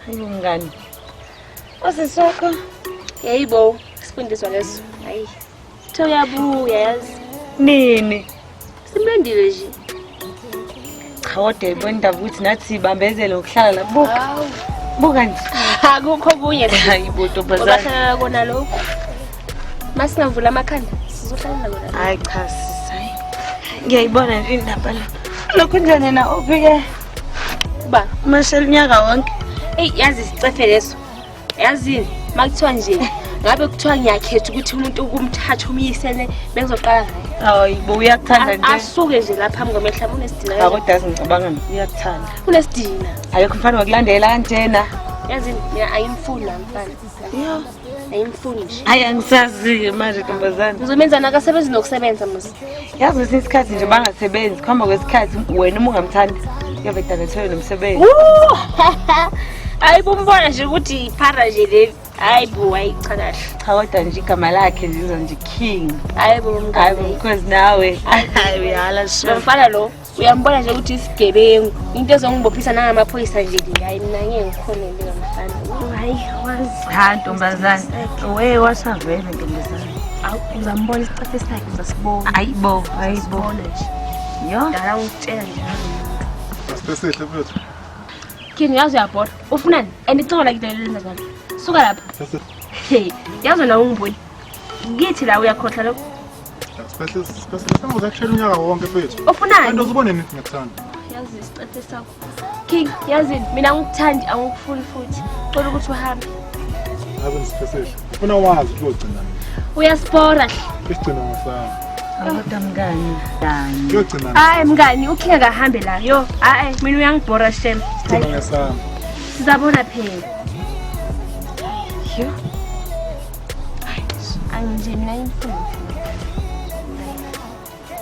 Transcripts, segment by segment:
Hayibo mngani. Osisokho. Yayibo, sifundiswa leso. Hayi. Thoyabuya yazi. Nini? Simlandile nje. Khawode ibona indaba ukuthi nathi sibambezele ukuhlala la. Buka. Buka nje. Akukho kunye. Hayibo ntombazana. Bahlala kona lokho. Masingavula amakhanda sizohlala kona. Hayi cha sisi. Ngiyayibona nje indaba la. Lokho njani na ufike? Ba, Mashel nyaka wonke. yazi sicefe leso. Yazini, makuthiwa nje ngabe kuthiwa ngiyakhetha ukuthi umuntu ukumthatha umyisele bezoqala. Hayibo uyakuthanda nje. Asuke nje lapha phambi kwamehla unesidina. Akodwa ngicabanga uyakuthanda. Unesidina. Ayikho mfana wakulandela kanjena. Yazini, mina ayimfuni namfana. Yo. Ayimfuni nje. Hayi angisazi manje ntombazana. Ngizomenza nakasebenzi nokusebenza mos. Yazi ngesinye isikhathi nje bangasebenzi khamba kwesikhathi wena uma ungamthandi uyaveda ngethwe nomsebenzi. Ayibumbona nje ukuthi iphara nje le. Hayibo ayicha kahle. Cha kodwa nje igama lakhe lizo nje King. Hayibo mngane. Hayibo because nawe hayi uyala sho. Mfana lo uyambona nje ukuthi isigebengu. Into ezongibophisa nangamaphoyisa nje hayi mina ngeke ngikhone le mfana. Hayi wazi. Ha ntombazana. We wasavela ntombazana. Awu uzambona isicafe sakhe uzasibona. Hayibo nje. Yo. Dala ngitshela nje. Asisehle mfethu. Kini yazi uyabona. Ufunani? Andicinga la kidele njalo. Suka lapha. Hey, yazi na ungiboni. Ngithi la uyakhohla lokho. Sisehle sengizakutshela unyaka wonke mfethu. Ufunani? Kanti uzibone nini ngikuthanda? Yazi isicafe sakho. King, yazi mina ngikuthandi angikufuni futhi. Cela ukuthi uhambe. Yazi sisehle. Ufuna wazi ukuthi uzogcina. Uyasipora. Isigcina ngisana. Kodwa mngani. Dani. Uyogcina. Hayi mngani, ukhe kahambe la. Yo, hayi mina uyangibhora shem. Isigcina ngisana. Sizabona phela. Yo. Anje mina imfundo.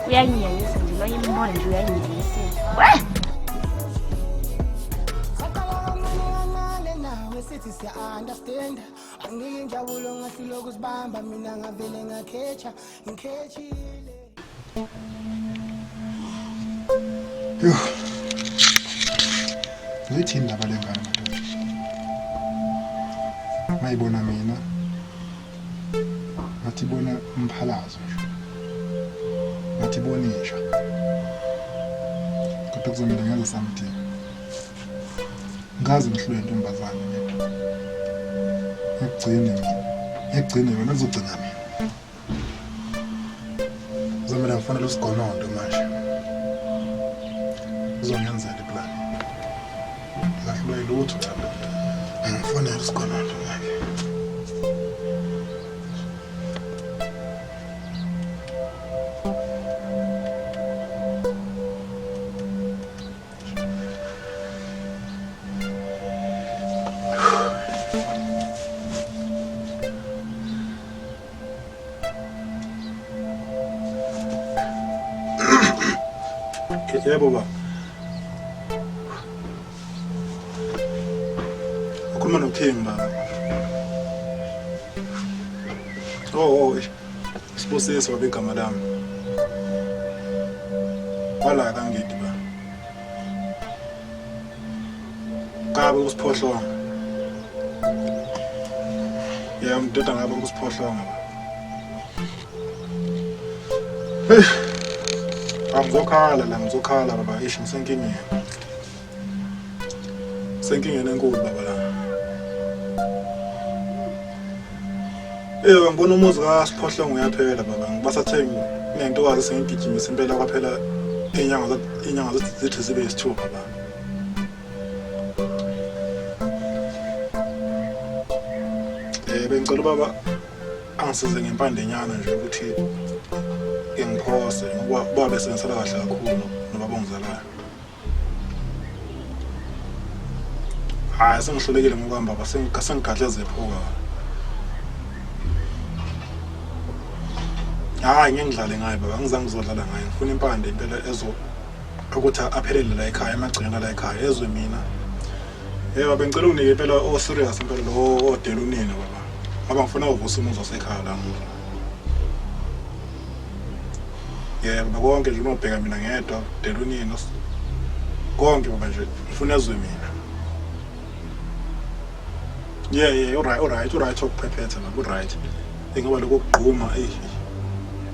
Uyangiyangisa nje, mayimbona nje uyangiyangisa. We! Understand angike njabulo ngasiloko sibamba mina ngavele ngakhecha ngikhechile Yo. Ngithi indaba lengane madoda. Mayibona mina. Ngathi bona umphalazo nje. Ngathi bonisha. Kodwa kuzomela ngenza something. Ngazi ngihlwe intombazane mina. Ngigcine wena uzogcina mina. Kuzomela ngifanele usigonondo manje. Uzongenzela iplan. Ngahlwe lutho lapha. Ngifanele usigonondo manje. Yebo baba. Ukhuluma noKing baba. Oh, isibusiso babegama lami. Wala kangithi ba. Kabe usiphohlonga. Mdoda ngabe usiphohlonga ba. Ngizokhala baba ishi ngisenkingeni. Senkingeni enkulu baba la. Ngibona umuzi kaSiphohlongo uyaphela baba. Ngibasathengi nento wazi sengigijimisa impela kwaphela inyanga zithi zibe yisithupha baba. Bengicela baba angisize ngempande nyana nje ukuthi ngiphose ngoba bese ngisala kahle kakhulu nobaba ongizalayo. Hayi sengihlulekile ngokuhamba baba sengigadleze ephuka. Hayi ngiyidlale ngayo baba ngizange ngizodlala ngayo ngifuna impande impela ukuthi aphelele la ekhaya emagcina la ekhaya ezwe mina. Baba bengicela unike impela o serious impela lo odela unini baba. Ngoba ngifuna uvusa umuzi wasekhaya la ngoba. Yebo konke nje unobheka mina ngedwa delunini konke baba nje ngifuna ezwe mina. Yeah, alright ukuphephetha baba, alright. Ngoba lokho kugquma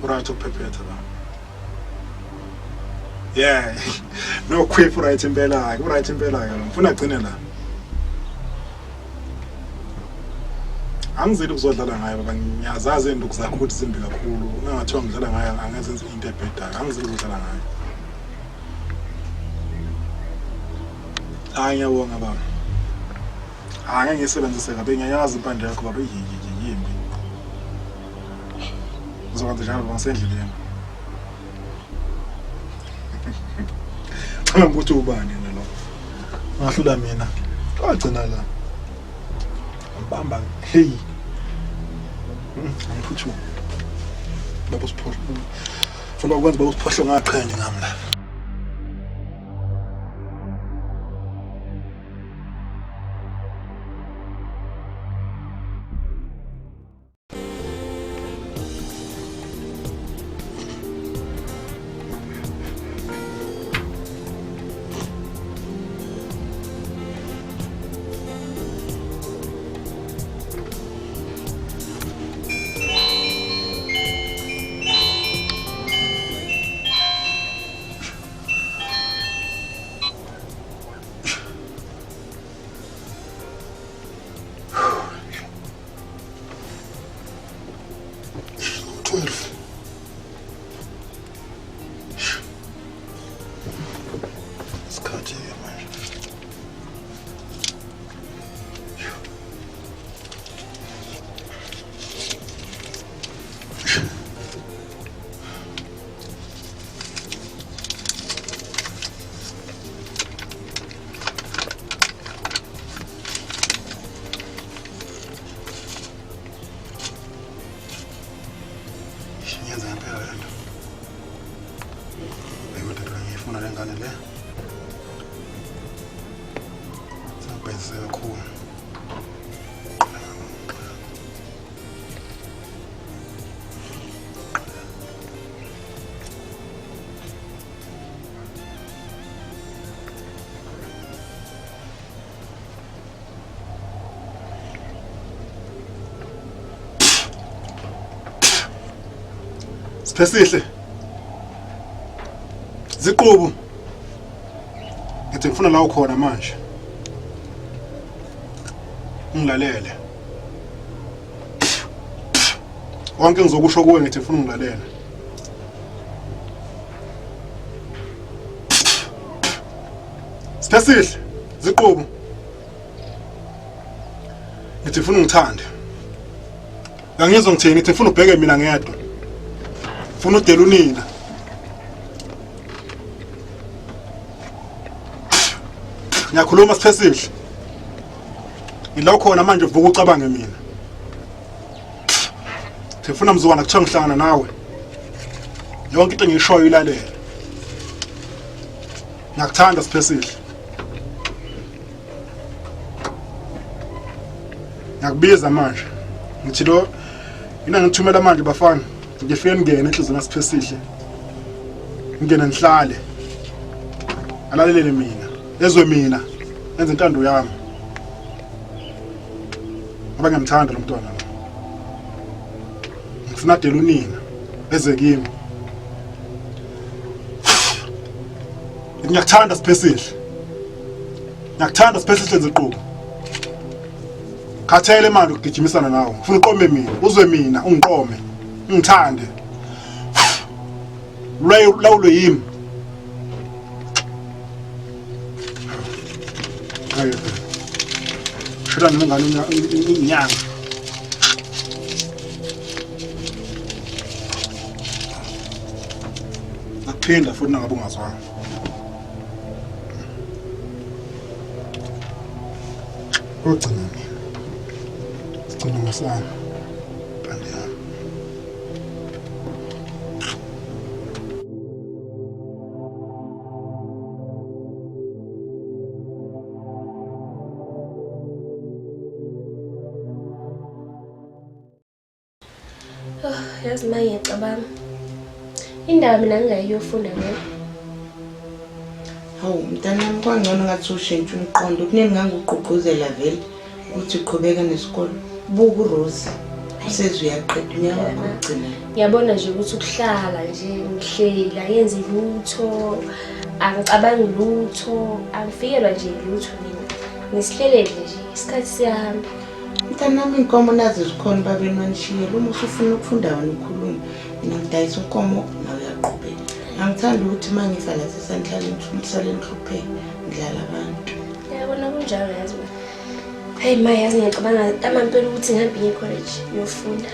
alright ukuphephetha baba. Yeah. No quiff right impela ke, right impela ke. Ngifuna agcine la. Angizeli ukuzodlala ngayo baba, ngiyazazi induku zakho ukuthi zimbi kakhulu. Ungathiwa ngidlala ngayo angazenza into ebhedayo. Angizeli ukudlala ngayo. Hayi ngiyabonga baba. Hayi ngisebenzise kabe ngiyayazi impande yakho baba yimbi. Uzokwenza njalo baba ngisendleleni. Ukuthi ubani lo. Ngahlula mina. Wagcina la. Bamba hey. Ngiphuthuma. Baba usiphohle. Funa ukwenza baba usiphohle ngaqhenya ngami la. Sesihle. Ziqubu. Ngithi ngifuna la ukhona manje. Ungilalele. Wonke ngizokusho kuwe ngithi ngifuna ungilalele. Sesihle. Ziqubu. Ngithi ngifuna ungithande. Angizwe ngithini ngithi ngifuna ubheke mina ngedwa. Funa udela unina. Ngiyakhuluma Sesihle. Ngila khona manje uvuka ucabange mina. Ngifuna mzukwana kuthiwa ngihlangana nawe. Yonke into engiyishoyo ilalela. Ngiyakuthanda Sesihle. Ngiyakubiza manje. Ngithi lo ina ngithumela manje bafana. Ngifike ngene enhlizweni naSiphesihle. Ngene nihlale. Alalele mina. Ezwe mina. Enze intando yami. Ngoba ngiyamthanda lo mntwana lo. Ngifuna dela unina. Eze kimi. Ngiyakuthanda Siphesihle. Ngiyakuthanda Siphesihle Ziqubu. Khathele manje ukugijimisana nawe. Ngifuna uqome mina. Uzwe mina ungiqome. Ngithande. Lawulo yimi. Hayi. Shira ngingani inyanga. Akuphinda futhi nangabe ungazwanga. Ugcina mina. Sigcina ngasana. Pande yami. Yazi manje ngicabanga Indaba mina ngingayiyofunda ngeke. Hawu mntanami kwangcono ngathi ushintsha umqondo kuningi ngangugqugquzela vele ukuthi uqhubeka nesikole. Buka uRose. Useze uyaqeda unyaka wakho wokugcina. Ngiyabona nje ukuthi ukuhlala nje ngihlela yenze lutho, angicabangi lutho, angifikelwa nje lutho mina. Ngisihlelele nje isikhathi siyahamba. Mntanami inkomo nazi zikhona babeni manishiyela uma usufuna ukufunda wena ukhuluma. Mina ngidayisa inkomo nawe uyaqhubeka. Angithandi ukuthi mangifa la sesandlaleni ngihlale ngihlupheke ngidlala abantu. Yabona kunjalo yazi. Hey ma yazi ngiyacabanga amampela ukuthi ngihambe ngiye college ngiyofunda.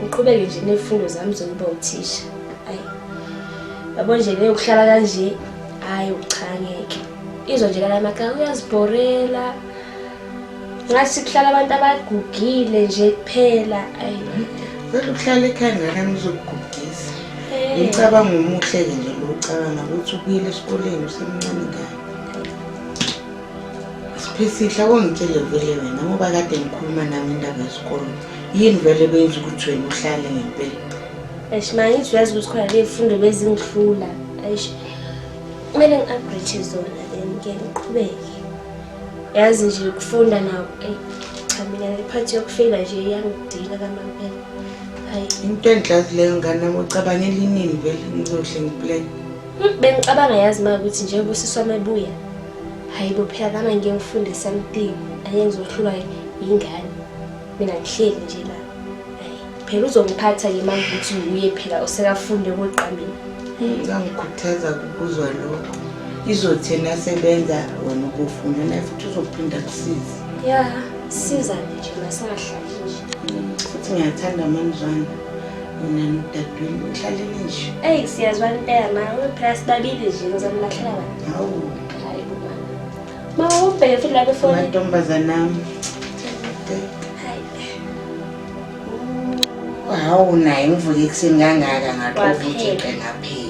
Ngiqhubeke nje nezifundo zami zokuba uthisha. Hayi. Yabo nje le ukuhlala kanje hayi uchangeke. Izwe nje la emakhaya uyazibhorela. Ngathi kuhlala abantu abagugile nje kuphela. Hayi. Vele ukuhlala ekhaya ngakani uzokugugisa. Ngicabanga umuhle nje lo ucabanga ukuthi ukuyile esikoleni usemncane ngani. Siphisihla kongitshele vele wena ngoba kade ngikhuluma nami indaba yesikole. Yini vele benza ukuthi wena uhlale ngempela? Eshimangithi uyazi ukuthi khona lezifundo bezingihlula. Ayish. Kumele ngi-upgrade zona ngeke ngiqhubeke. Yazi nje ukufunda nawo cha mina le part yokufika nje iyangidina kamampela. Hayi into enhlazi leyo ngane nami ucabangela inini vele ngizohle ngiplan. Bengicabanga yazi ma ukuthi nje ubusiswa ebuya. Hayi bo phela kama ngeke ngifunde something ake ngizohlulwa ingane. Mina ngihleli nje la. Hayi phela uzongiphatha ke manje ukuthi uye phela osekafunde kweqambini. Ngikhuthaza ukuzwa lokho. Izothena sebenza wena ukufunda naye futhi uzophinda kusiza. Yeah, siza nje masangahlali nje. Futhi ngiyathanda manzwana. Mina nodadweni uhlalele nje. Hey siyazwana impela nawe phela sibabili nje ngizamlahlela bani. Hawu. Hayi bo mama. Ma ubheke futhi la before. Mantombazana nami. Hayi. Hawu naye ngivuke ekuseni kangaka ngaqoqa ukuthi ngaphika.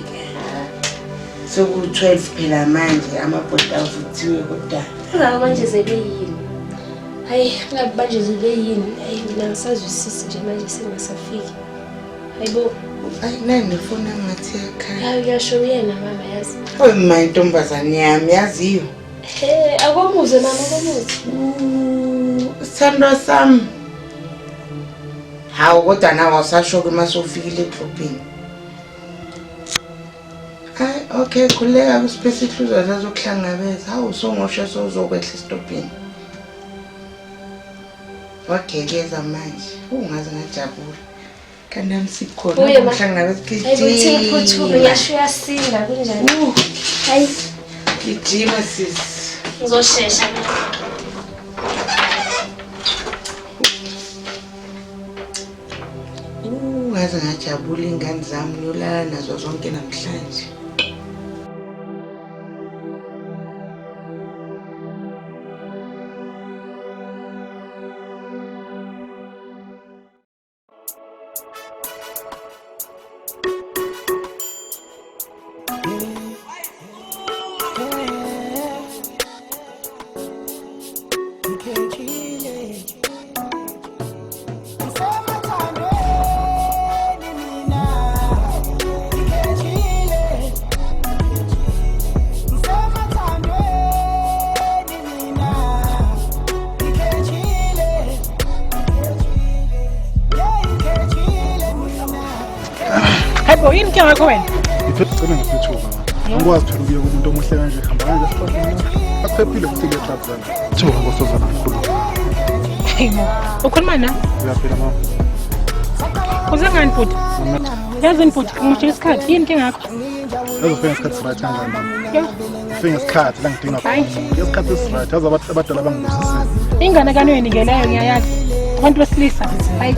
Soku-12 phela manje amabhoda avuthiwe kodwa. Ngabe manje sebeyini? Hayi, ngabe manje sebeyini? Hayi mina ngisazwisisi nje manje sengasafiki. Hayibo. Hayi nani nifuna ngathi ekhaya. Hayi uyasho yena mama yazi. Oy ma intombazane yami yaziyo. He, akomuze mama akomuze. Sithandwa sami. Hawu kodwa nawe usashoke masofikile eklopini. Hayi okay khuleka kusiphethe ihluzo zazokuhlangabeza. Hawu songosha sozokwehla estopini. Okay keza manje. Ungaze ngajabula. Kanti amsikhona ukuhlangabeza kiti. Hayi uthi uphuthume yasho yasinda kunjani? Hayi ijima sis. Ngizoshesha. Ungaze ngajabula ingane zami ngiyolala nazo zonke namhlanje. Yini ke ngakho wena? Ngicela ngiphethuka. Angikwazi phela ukuya kumuntu omuhle kanje hamba kanje siphathele. Akuphephile futhi le trap zana. Thoka ngosozana kakhulu. Hayibo. Ukhuluma na? Uyaphila mama. Uzangani futhi? Yazini futhi umusho isikhathi yini ke ngakho? Azofika isikhathi right kanjani mama? Yo. Ufika isikhathi la ngidinga khona. Isikhathi right azabantu abadala bangibusisile. Ingane kani wenikeleyo ngiyayazi. Abantu besilisa. Hayi.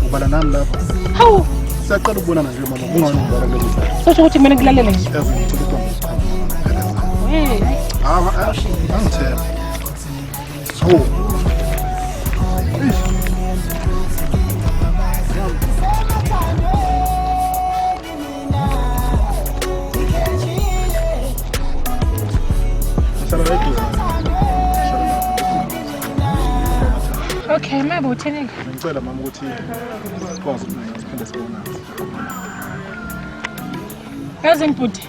Ubala nami lapha. Hawu. Siyaqala ukubonana nje mama ungani ngibala kulezi zinto. Sosho ukuthi mina ngilalele nje. Yazi ngithola intombi isikhona. Hey. Angithela. So. Okay, mama uthini? Ngicela mama ukuthi sikwazi ukuphinde sibonane. yazini bhuti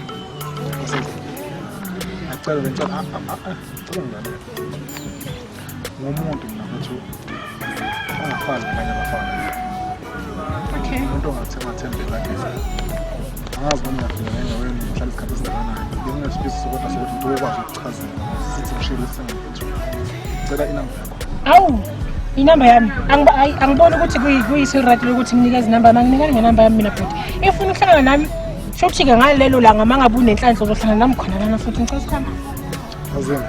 Acela ngicela ngicela ngumuntu mina mfethu ongafani nabanye abafana. Okay. Umuntu ongathembela kuyena. Angazi noma ngiyafika endaweni mhlawumbe isikhathi esingakanani. Nginesifiso kodwa sokuthi ngikwazi ukuchaza sithi ngishilo sengifethu. Ngicela inamba yakho. Awu, inamba yami. Angiboni ukuthi kuyisirati lokuthi nginikeze inamba yami. Nginikani ngenamba yami mina bhuti. Ifuna ukuhlangana nami. Shokuthi-ke ngalelo langa mangabe unenhlanhla uzohlangana nami khona lana futhi ngicela ukuhamba. Azini.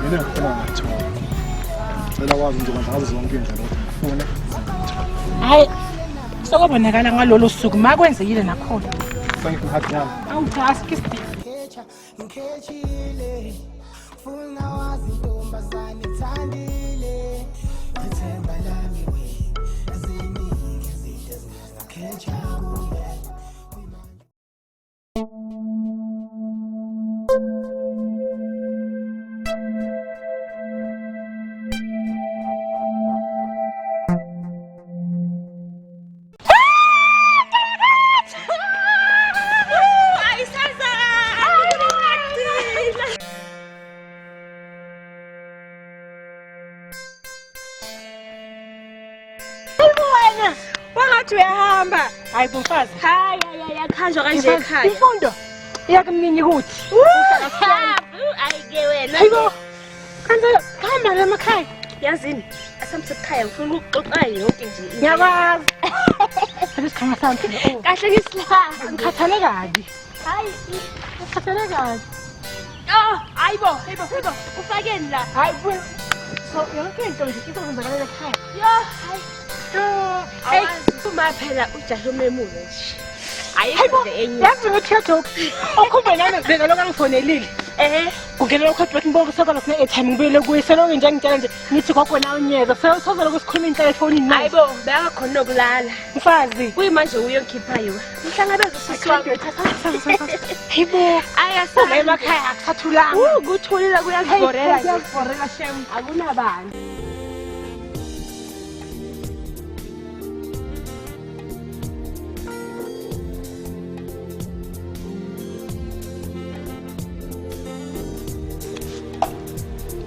Mina ngifuna ngithola. Ngicela wazi ngizokwenza ngazo zonke indlela ukuthi ngifune. Hayi. Sokubonakala ngalolu suku makwenzekile nakhona. Thank you happy yami. Awu askisti. Ngechile funa wazi ntombazane thandile ngithemba lami we aziningi izinto ezingakhecha kuwe. Uyahamba hayi bomfazi Hayi yakhanjwa kanje ekhaya. imfundo iyakumningi ukuthi Ayike wena. hayibo kanti hamba la makhaya Yazini asamsekhaya ngifuna ukuxoxa yonke nje. ngiyakwazi asikhanga sami Kahle ngisla. ngikhathale kabi Hayi. ngikhathale kabi Ayibo ufakeni la. hayi so yonke into nje izokwenzakalala ekhaya Hayi. Hey, uma phela ujahe umemulo nje. Ayikho enye. yazi ukuthi yajoke okhumbe nami beka lokho angifonelile kungenela ukhadi bakhe ngibona kusakala sine airtime ngibuyele kuye selonke nje ngitshela nje ngithi kwakhona unyeza sozela ukusikhuluma into efonini nayi Hayibo bekakhona nokulala. mfazi Kuyimanje uyokhipha yiwa. Mhlangabeza usisi wami. hayibo Ayasabe emakhaya akusathulanga kuthulile kuyazibhorela nje. kuyazibhorela shem Akunabani.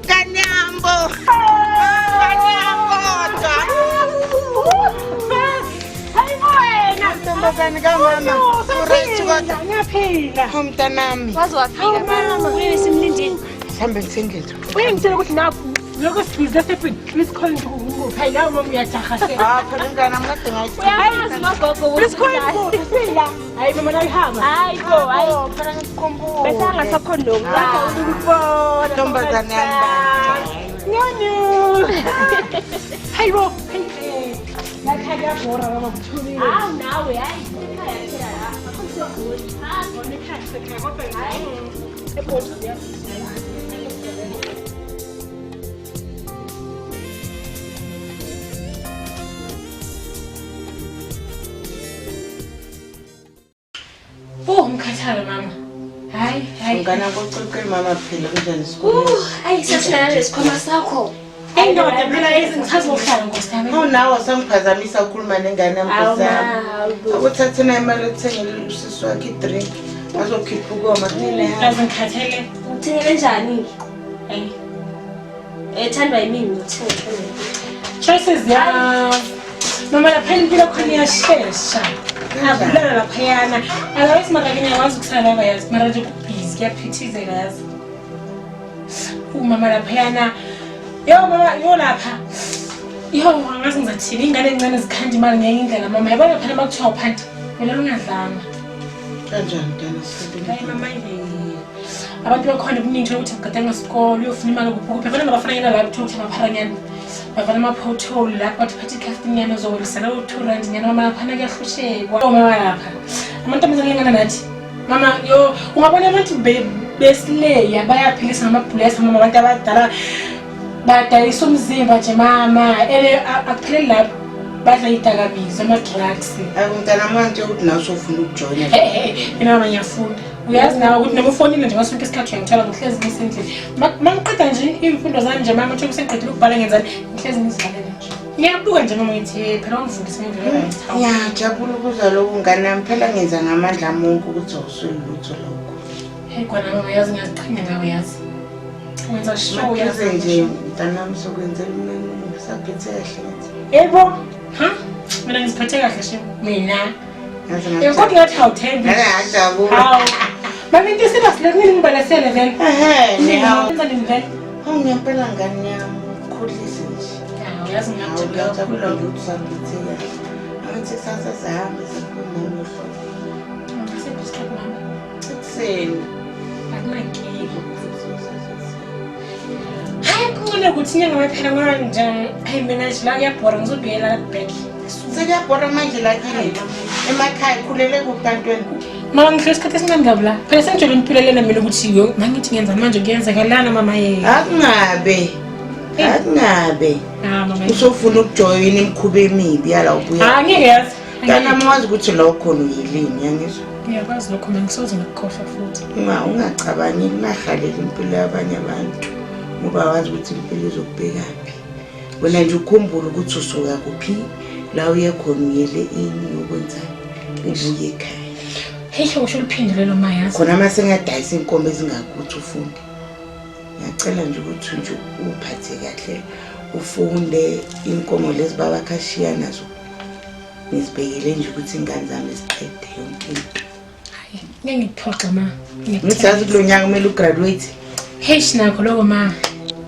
Kanyambo ntombazane kamama uright kodwa ngiyaphila umntanami Wazi wafika mama. Uyini simlindini. sihambe ngisendlini uyengitshela ukuthi nakho lokho sibhizi esefini lisikhona nje uphayi lawo mama uyajaha phela mntana mngade Uyazi nogogo usila hayi mama nayihamba hayibo phela ngikukhumbule bese angasakhona nokulala. ukubona ntombazane yami nyoni hayibo lakhaya kuyabhora baba kuthulile Nawe hayi ekhaya phela la. Akusogoli. ngone ekhaya sekhaya kodwa hayi ebhothi ngikhathala mama hayi ngana koxoxela mama phela kunjani isikole Ayi sasina lesikhoma sakho. indoda phela ngithazohlala ngosami nawe sangiphazamisa ukukhuluma nengane yamfazane akuthathena imali ekuthengele usisi wakhe idrink azokhipha ukoma kunile kaze ngikhathele Uthengele njani? hayi Ethandwa yimini ngithengele. choices ya mama lapha impilo khona iyashesha abulala laphayana akawesi makake ngiyakwazi ukusala lapha yazi mara nje kubhizi kuyaphithizela yazi umama laphayana yo lapha angazi ngizathini ingane encane zikhanda imali ngenye indlela mama yabona phela makuthiwa uphanti wena lungadlanga kanjani mntana hayi mama abantu bakhona kuningi ukuthi ngigadanga isikole uyofuna imali kuphi phela ngabafana yena la ukuthi amapharanyana bavana ama-pothole lapho bathi phathi ikhaftinyana uzowelisela u-2 nyana mama laphana kuyahlushekwa mama lapha amantombazane lengana nathi mama ungabona abantu besileya bayaphilisa ngamabhulesa mama abantu abadala badayisa umzimba nje mama akupheleli lapho badla idakabizo ama-drugs akumntana manje ukuthi nawe sofuna ukujoyina mina mama ngiyafunda uyazi nawe ukuthi noma ufonile nje ngasonke isikhathi uyangitshela ngihlezi ngisendlini mangiqeda nje iy'mfundo zami nje mama njengoba sengiqedile ukubhala ngenzani ngihlezi ngizidlalela nje Ngiyabuka nje noma ngithi phela ungivundise ngendlela right. Ngiyajabula ukuzwa lokhu ngane yami phela ngenza ngamandla amonke ukuthi awuswelutho lokho. Hey kwana mama yazi ngiyaziqhenya ngawe yazi. Wenza show yazi nje mntanami sokwenzela umnene usaphethe kahle. Yebo. Ha? Mina ngiziphethe kahle she. Mina. Kodwa ngathi awuthembi. Ngiyajabula. Hawu. Mama into serious leyo ngibalesele vele. Ngiyawenza nini vele? Ngiyapela ngane yami ukukhohlisa nje. Yazi ngiyajabula ukuthi usaphethe kahle. Angithi sasa sihambe sikhuluma ngohlolo. Ngisebhisiketi mama. Ekuseni. Akunankinga. Hayi kuncane ukuthi inyanga maphela manje. Hayi mina nje la ngiyabhora ngizobuyela la back. Sekuyabhora manje la kini. Emakhaya khulele kubantwana. Mama ngihlala isikhathi esincane kabi la. Phela sengijole impilelena mina ukuthi yo mangithi ngenza manje kuyenzakalana mama yena. Akungabe. Akungabe. Mama. Usofuna ukujoyina imikhuba emibi yala ubuya. Ngeke yazi. Kana mawazi ukuthi lo khona uyilini yangizwa. Ngiyakwazi lokho mina ngisoze ngikukhohlwa futhi. Ungacabangi kungahalela impilo yabanye abantu. Ngoba wazi ukuthi impilo izokubekaphi. Wena nje ukhumbula ukuthi usuka kuphi la uye khona uyele ini ukwenza ubuye ekhaya. Hey usho liphindile lo mayazi. Khona mase ngadayisa inkomo ezingakuthi ufunde. Ngiyacela nje ukuthi nje uphathe kahle ufunde inkomo lezi baba khashiya nazo. Nizibekele nje ukuthi ingane zami ziqede yonke into. Hayi ngeke ngiphoxa ma. Ngisazi kulo nyanga kumele ugraduate. Hey sinakho lokho ma.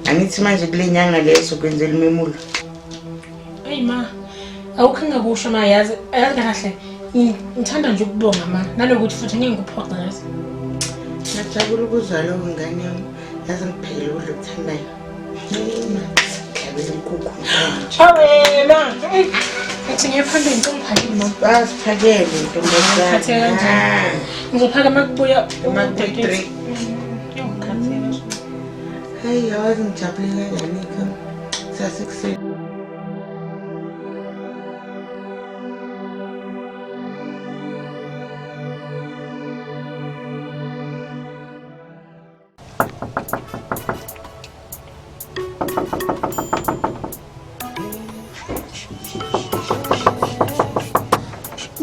Angithi manje kule nyanga leso kwenzela imemulo. Hey ma. Awukhinga kusho ma yazi kahle. Ngithanda nje ukubonga ma. Nalokuthi futhi ngeke ngikuphoxa yazi. Ngiyajabula ukuzwa lo ngane yami. Yazi ngiphekele ukudla okuthandayo. Ngiyabela inkukhu. Hawe ma. Ngithi ngiyaphanda ngicela uphakile mama. Basiphakele ntombazana. Ngiphathe kanjani? Ngizophaka makubuya uma-3. Hayi yazi ngijabule kanjani ekhaya. Sasekuseni.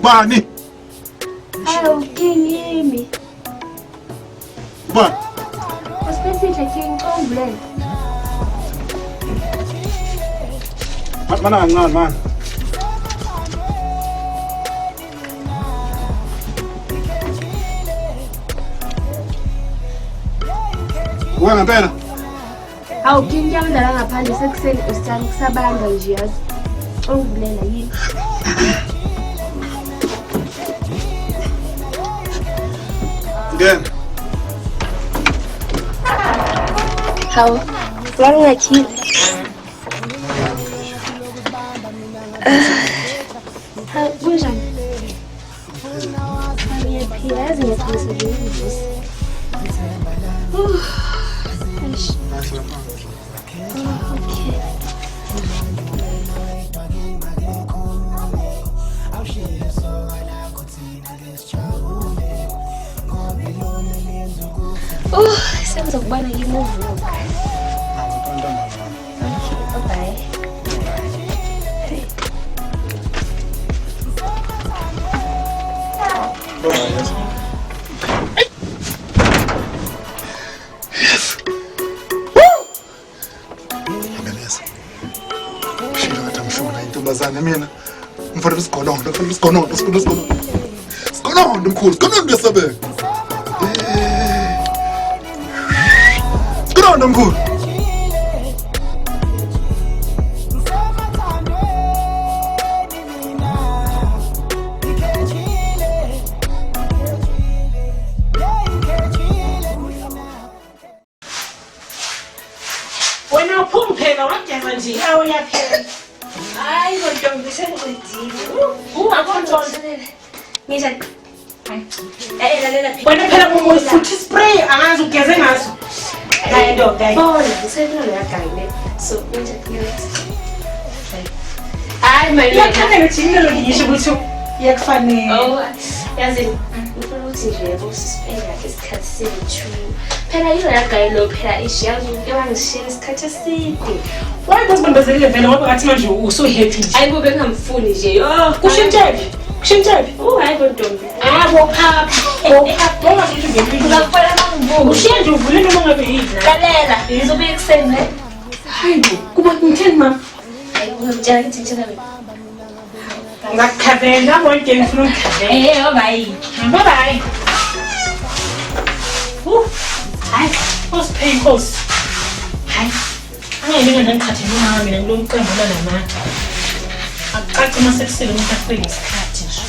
Bani? Hawu king yimi. Bani? Usiphethe king Xombleni. Mana kancane man. Wena phela. Hawu king yami la ngaphandle sekuseni usithanda kusabanga nje yazi. Xombleni yini? Ngena. Hawu wala ngakhile. Hawu kunjani? Ngiyaphila yazi ngiyaphilisa nje umvusi. Senza ukubana ngimuvu lokho. Bye. Yes. Shila intombazane mina. Mfana isigolondo, isigolondo mkhulu, sigolondo ngesabe. Sigolondo mkhulu. Wena uphumphela wageza nje awu yaphela. Hayi kodwa ngisengiqedile. Ungakontrolele. Ngisha lalela Wena phela futhi spray angazi ugeze ngaso. Hayi ndoda. Bona ngisenalo yagayile. So ngisha hayi manje Yakhane ngijimelo ngisho ukuthi iyakufanele. oh yazi ngifuna ukuthi nje yabo sisipende kahle isikhathi sethu. Phela yilo yagayelo phela ishiyazi ebangishiyela isikhathi eside. Why bazibambezelile vele ngoba ngathi manje uso-happy nje. Hayi kube ngamfuni nje. Yo, Kushintshephi? Kushintshephi? hayi bontombi. Bophapha. Bophapha. Ngoba ngithi ngemini. Ngakufana nangibuka. Ushiya nje uvule noma ngabe yini. Lalela, ngizobuya ekuseni ne? Hayi bo, kuba ngitheni mama? Hayi ungamtshela ukuthi ngitshela wena. Ngakukhavela wonke ngifuna ukukhavela. Bye. Bye-bye. Hayi, osiphe inkosi. Hayi, angeke ngikhathele umama mina kulo mqembu lanamatha. Akucaci uma sekusele umuntu afike ngesikhathi nje.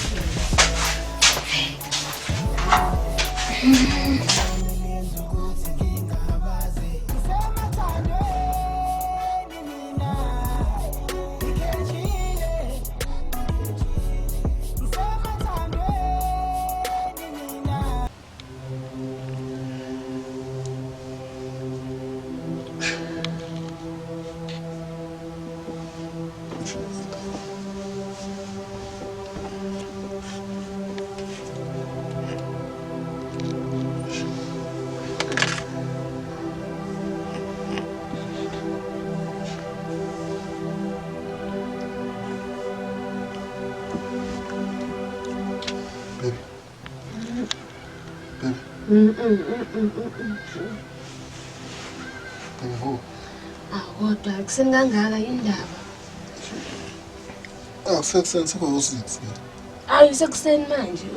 Kodwa akuseni kangaka indaba. Akusekuseni sekuwu-6. Hayi sekuseni manje.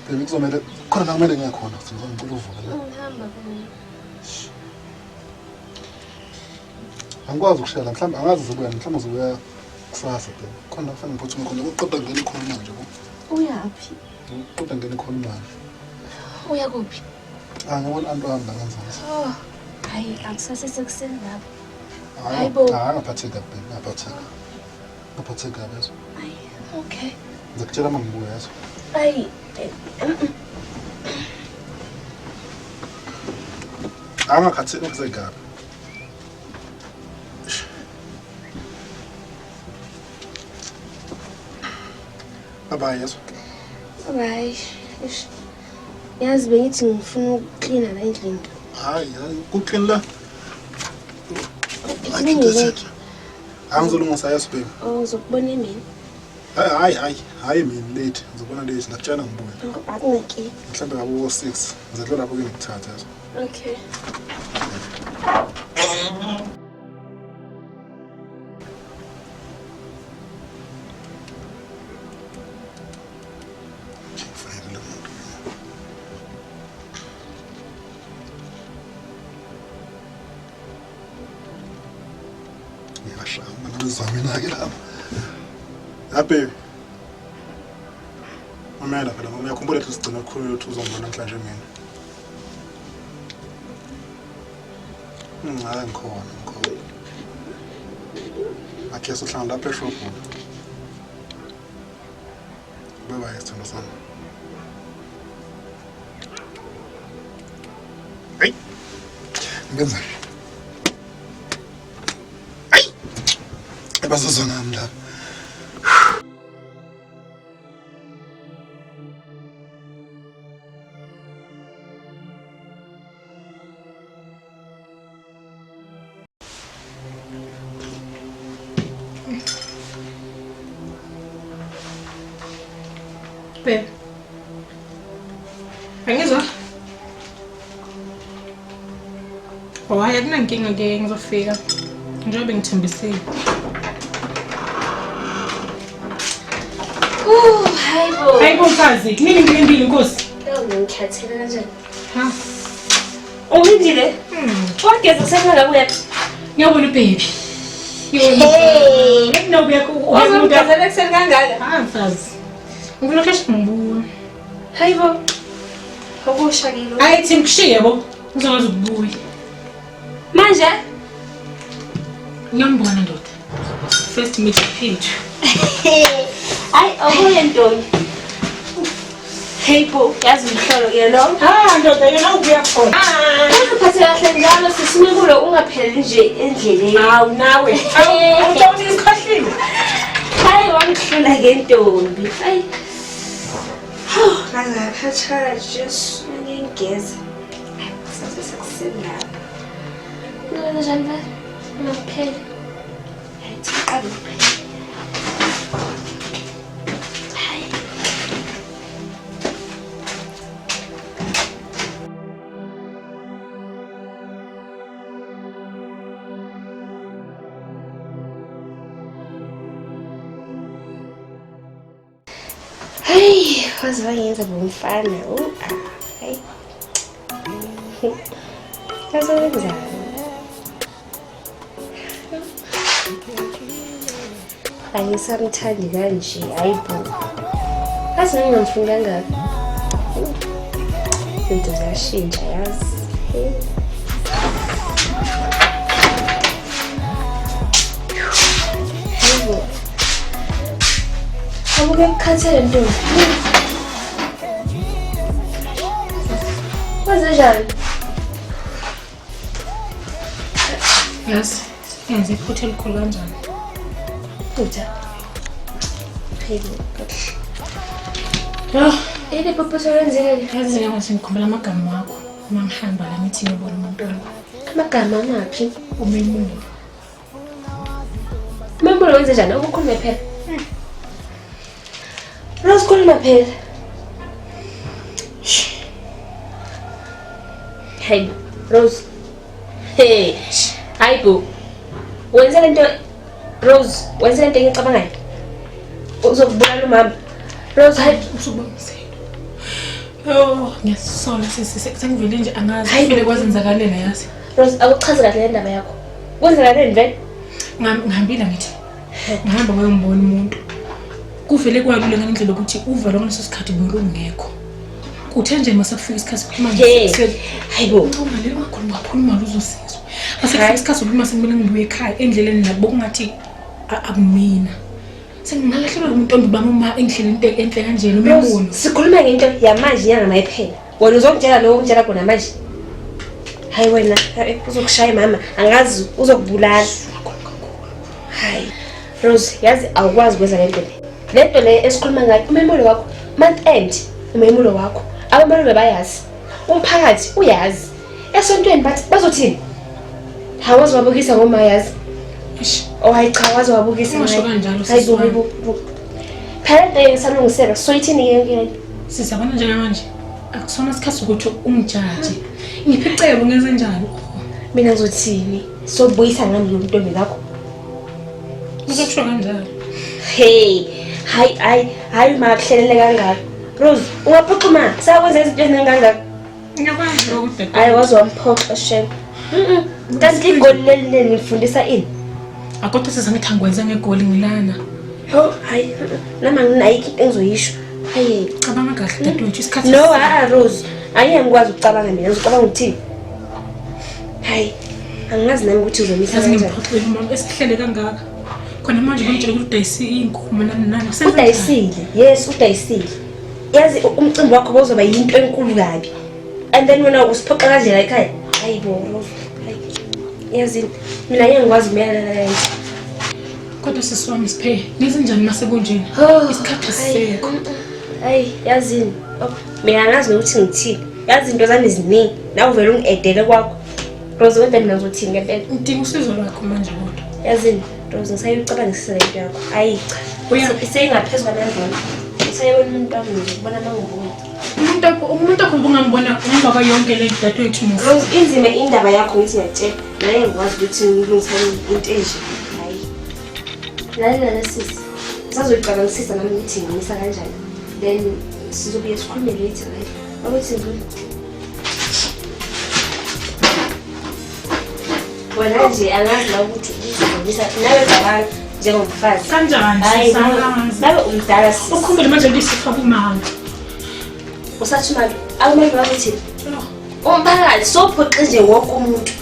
Baby kuzomele khona la kumele ngiyakhona ngicela uvule. Ngihamba phela. Angikwazi ukushela mhlawumbe angazi uzobuya mhlawumbe uzobuya kusasa baby. Khona kufanele ngiphuthume khona uqoqa ngene khona manje bo. Uyaphi? Uqoqa ngene khona manje. Uya kuphi? Ngibona antu ahamba kanzani. Hayi akusase sekuseni lapho. Hayi bo. Ngaphatheka baby, ngaphatheka. Ngaphatheka bezo. Hayi, okay. Ngizokutshela uma ngibuya yazo. Hayi. Angakhatheki ngisegaba. Bye yazo. Bye. Yazi bengithi ngifuna ukuklina la endlini. Hayi, kuclean la. Ngingeke. Angizolungisa yazo baby. Uzokubona emini. Hayi mina late. Ngizobona late ngakutshela ngibuya. Akungeke. Mhlawumbe ngabo 6 ngizedlula lapho ke ngikuthatha yazo. Okay. Baby. Mamela phela ngiyakhumbula ukuthi sigcina kakhulu ukuthi uzongibona namhlanje mina. Hayi ngikhona. Akhe sohlala lapha eshophu. Bye sithando sami. Hey. Ngenza. Hey. Ebazozona nami lapha. Babe. Angizwa? Hayi akunankinga ke ngizofika. Njengoba ngithembisile. Hayibo. Hayibo mfazi, nini ngilindile Nkosi? Ngikhathele kanjani? Ha. Ulindile? Wageza sengabe uyaphi? Ngiyabona baby. Hey. Nginobuya Uzongazela kuseni kangaka? Ha mfazi. Ngifuna ukhesh ngibuya. Hayibo. Okushakile. Hayi thi ngishiye bo. Ngizokwazi ukubuya. Manje? Ngiyambona ndoda. First meet page. Hayi awuye ntombi. Hayibo, yazi umhlolo ke lo. Ndoda yena ubuya khona. Uphathe kahle njalo sisimukulo ungapheleli nje endleleni. Hawu nawe. Awuthoni isikhahlile. Hayi wangihlula ke ntombi. Hayi. ngaze ngaphathana Jesu ngiyengeza sasekuseni lapha nalo njani ba maphela hayi hey, waze wangenza bomfana hey kazowenza angisamthandi kanje hayibo kazi ngingamfuni kangaka izinto ziyashintsha yazi hayibo abuke kukhathele ntombi wazenjani yazi yenze iphutha elikhulu kanjani phutha hayibo ile popoto wenzekile yazi njengoba ngikhumbula amagama wakho uma ngihamba la ngithi ngibona umuntu amagama amaphi umemulo umemulo wenze njani ukukhuluma phela Rose khuluma phela hey Rose hey hayibo wenze lento Rose wenze lento engicabangayo uzokubulala umama Rose hayi usubongisela ngiyasola sengivele nje angazi vele kwazenzakalela yazi Rose akuchaze kahle le ndaba yakho kwenzakaleni vele ngihambile ngithi ngihamba ngoyombona umuntu kuvele kwalula ngendlela ukuthi uvalo ngaleso sikhathi bengekho kuthe nje masakufika isikhathi kukhuluma nje hayibo uma le makhuluma uzosizwa masakufika isikhathi sokukhuluma sekumele ngibuye ekhaya endleleni labo kungathi akumina sengingalahlelwa umuntu bami uma endleleni enhle kanje nomemulo sikhuluma ngento yamanje yangamayiphela wena uzongitshela lokho ngitshela khona manje hayi wena uzokushaya mama angazi uzokubulala hayi Rose yazi awukwazi kwenza lento le esikhuluma ngayo umemulo wakho month end umemulo wakho abamalo bayazi umphakathi uyazi esontweni bathi bazothini hawazi wabukisa ngoma yazi hayichawazi wabukisa ngisho kanjalo hayibo phela ngisalungisela soyithini yonke sizabana njengamanje akusona isikhathi ukuthi umjaji ngiphicebo ngenze njani mina ngizothini sobuyisa ngami lo ntombi lakho uzokusho kanjalo hey hayi makuhlelele kangaka Rose ungaphucuma sakwenza izinto ezingangaka ngiyakwazi ukuthi hayi wazi wamphoxa shem kanti igoli leli ngifundisa ini akodwa sesangithanga kwenza ngegoli ngilana hayi nama nginayiki into engizoyisho hayi cabanga kahle dadewethu isikhathi no Rose ngikwazi ukucabanga mina ngizocabanga ukuthini hayi angazi nami ukuthi uzomisa kanjani ngiphoxele mama esihlele kangaka khona manje ngitshela ukuthi udayisi inkomo nani udayisile yes udayisile yazi umcimbi wakho bozoba yinto enkulu kabi and then wena usiphoqa kanjela ekhaya hayibo Rose yazi mina ngiyangikwazi kumyalala yena kodwa sisiwami siphe ngizenjani mase kunjeni isikhathi sisekho hayi yazini mina ngazi ukuthi ngithini yazi into zami ziningi nawe uvela ungiedele kwakho Rose wena mina ngizothini ngempela ngidinga usizo lwakho manje kodwa yazini Rose ngisayucabangisisa lento yakho hayi cha isengaphezulu kwamandla isayibona umuntu wami ngibona mangibuya umuntu akho ungambona ngoba yonke le dadewethu Rose inzima indaba yakho ngithi ngiyatshela naye ngikwazi ukuthi ngilungisane into enje hayi lalela lesisi sazoyicabangisisa nami ukuthi ngimisa kanjani then sizobuye sikhulume later right ukuthi wena nje angazi la ukuthi uzomisa nawe cabanga njengomfazi kanjani nawe umdala ukhumbule manje lisifaka umama usathi mali awumele wakuthi umphakathi sophoqa nje wonke umuntu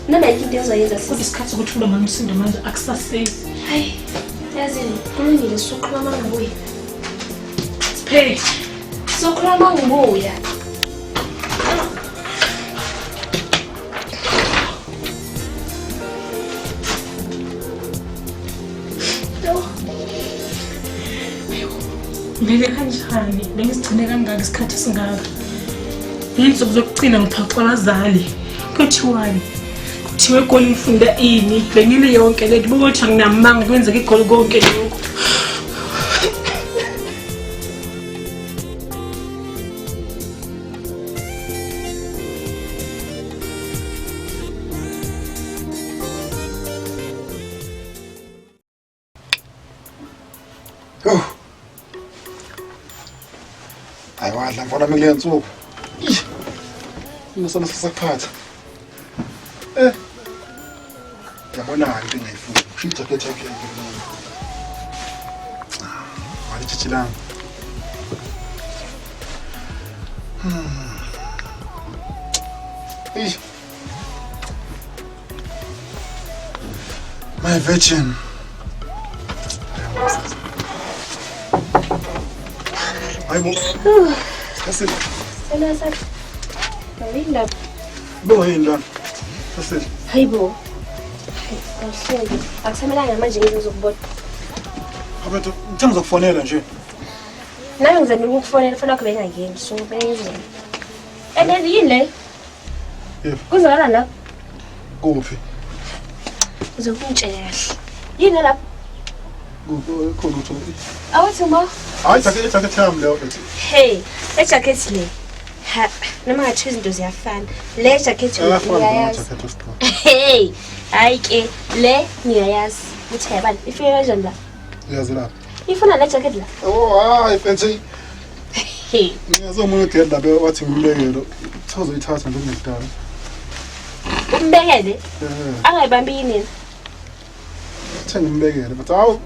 noma into ezoyenza kodwa isikhathi ukuthi ube manje usindo manje akusasezi hayi yazini kulungile sokhuluma ngabuya siphe sokhuluma ngabuya Ngibele kanjani bengisigcine kangaka isikhathi singaka. Insuku zokugcina ngiphaxa abazali. Kuthiwani? Kuthiwe igoli ngifunda ini? Bengile yonke le ndibokothi anginamanga kwenzeka igoli konke lokho. Ayiwadla mfana mina le nsuku. Ngisona sisakhatha. Yabona into engayifuni. Ushiya jacket yakhe ngiyibona. Mali chichilanga. My virgin. Hayibo. Kasile. Selasa. Awinda. Bo yini la? Kasile. Hayibo. Awuhleli. Akusamelanga manje ngizokubona. Abantu ngithanda ukufonela nje. Nami ngizama ukukufonela funa kube ngangeni so bengizeni. Yini le? Yebo. Kuzwakala la? Kuphi? Uzokungitshela kahle. Yini lapha? Khona uthi. Awuthi ma? Hayi jacket yami leyo ethi. Hey, le jacket le. Ha, noma ngathi izinto ziyafana. Le jacket uyayazi. Hey, hayi ke le ngiyayazi. Uthi yabani? Ifike kanjani la? Yazi la. Ifuna le jacket la. Oh, hayi fancy. Hey, Ngiyazomuna ugenda be wathi ngimlekelo. Thozoyithatha njengekudala. umbekele. Angayibambi yini? Thenge ngimbekele but awu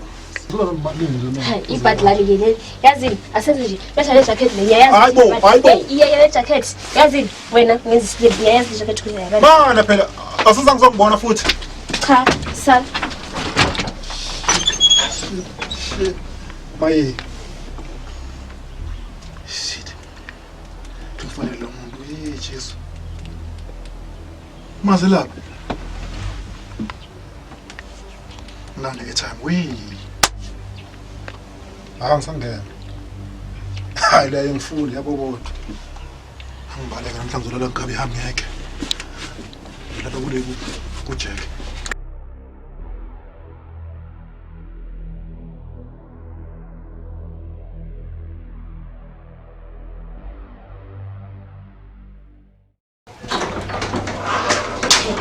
zona malini nje Hayi, ibhadi lami ngene. Yazini, asenze nje. Bese le jacket le ngiyayazi. Hayibo. Iya le jacket. Yazini, wena ngenza islip ngiyayazi le jacket kuyayabani. Bana phela asizange ngizokubona futhi. Cha, sal. Maye. Shit. Kufanele lo muntu Jesu. Maze lapha. Nani ke time we. Ngisangena. Hayi la yemfundo yabo bodwa. Angibaleka namhlanje lolo ngabe ihambi yakhe. Lapha kule kuJack.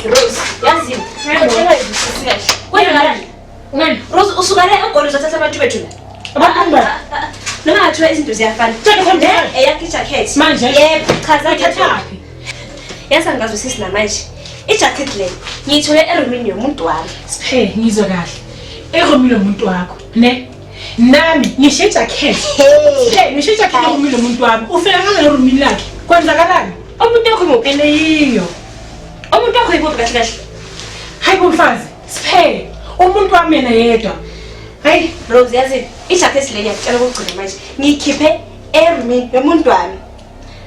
Rose, yazini. Ngiyacela izwisisi kahle. Kwenzakalani? Ngani? Rose usukale egoli uzathatha abantu bethu la. Abantwana. Noma ngathiwa izinto ziyafana. Eyakhe ijacket. Manje? Yebo, chaza Uyithathaphi? Yazi angazwisisi namanje. Ijacket le ngiyithole erumini yomuntu wami. Siphe ngizwe kahle. Eromile umuntu wakho, ne? Nami ngisho ijacket. Siphe ngisho ijacket eromile umuntu wami. Ufika ngale eromini lakhe. Kwenzakalani? Umuntu wakho ngopele Yiyo. umuntu wakho yibophi kahle kahle. Hayi kumfazi. Siphe umuntu wami yena yedwa. Hayi Rose yazi ijacket le ngiyacela ukugcina manje. Ngiyikhiphe erumini yomuntu wami.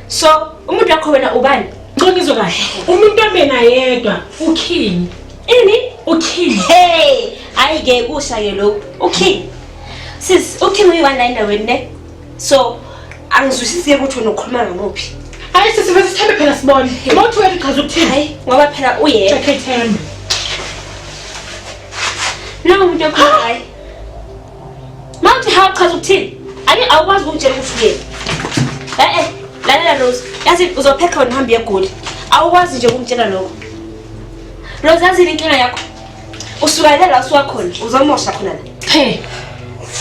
So umuntu wakho wena ubani? ngizwe kahle. Umuntu wami yena yedwa uKing. Ini? uKing. Hey, ayike kusha ke lokho. uKing. Sis, uKing uyiwani la endaweni ne? So angizwisisi ukuthi wena ukhuluma ngamuphi. Hayi sisibe sithambe phela sibone. Mawuthi wena ichaza ukuthini? Hayi, ngoba phela uye. Jacket yami. Nangu umuntu okhona hayi. Mawuthi hawu chaza ukuthini? Awukwazi ukungitshela ukuthi uye. Lalela Rose. Yazi uzopheka wena uhambe egoli. Awukwazi nje ukungitshela lokho. Rose yazi inkinga yakho. Usuka la usuka khona, uzomosha khona la. Hey.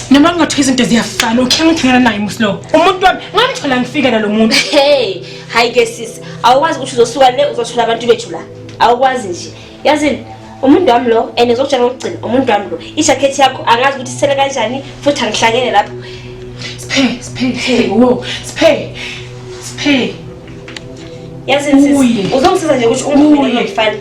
Noma ngathiwa izinto ziyafana, uKing uthingana naye muslo. Umuntu wami ngamthola ngifika la lo muntu. Hey, hayi ke sis. Awukwazi ukuthi uzosuka le uzothola abantu bethu la. Awukwazi nje. Yazini umuntu wami lo enizokutshela ukugcina umuntu wami lo. Ijacket yakho angazi ukuthi isele kanjani futhi angihlangene lapho. Siphe. Hey, wo. Siphe. Yazini sis. Uzongisiza nje ukuthi ungifike ngifana.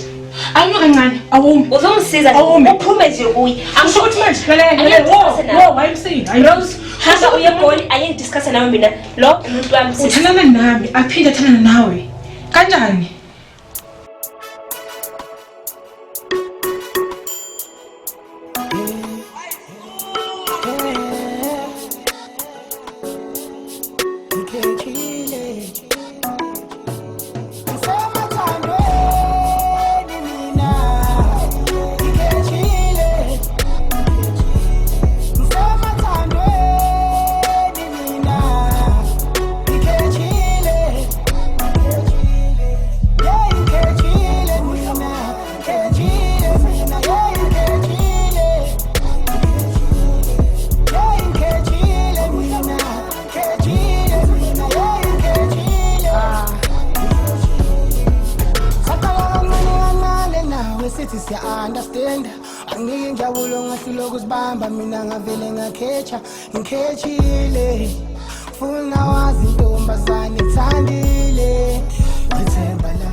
Ayo kancane, awumi. Uzongisiza nje uphume nje kuyi. Angisho ukuthi manje lalela. Wo, wayimsini. Rose, hamba uye egoli ayengidiscuss nawe mina. Lo umuntu wami sis. Uthandana nami, aphinde athandana nawe. Kanjani? ngikhethile ngisemathandweni mina ngikhethile ngisemathandweni mina ngikhethile yeah ngikhethile mina ngikhethile mina yeah ngikhethile sithi siya-understand anginike injabulo ngahluloko usibamba mina ngavele ngakhetha ngikhethile funa wazi intombazane ithandile ngithemba la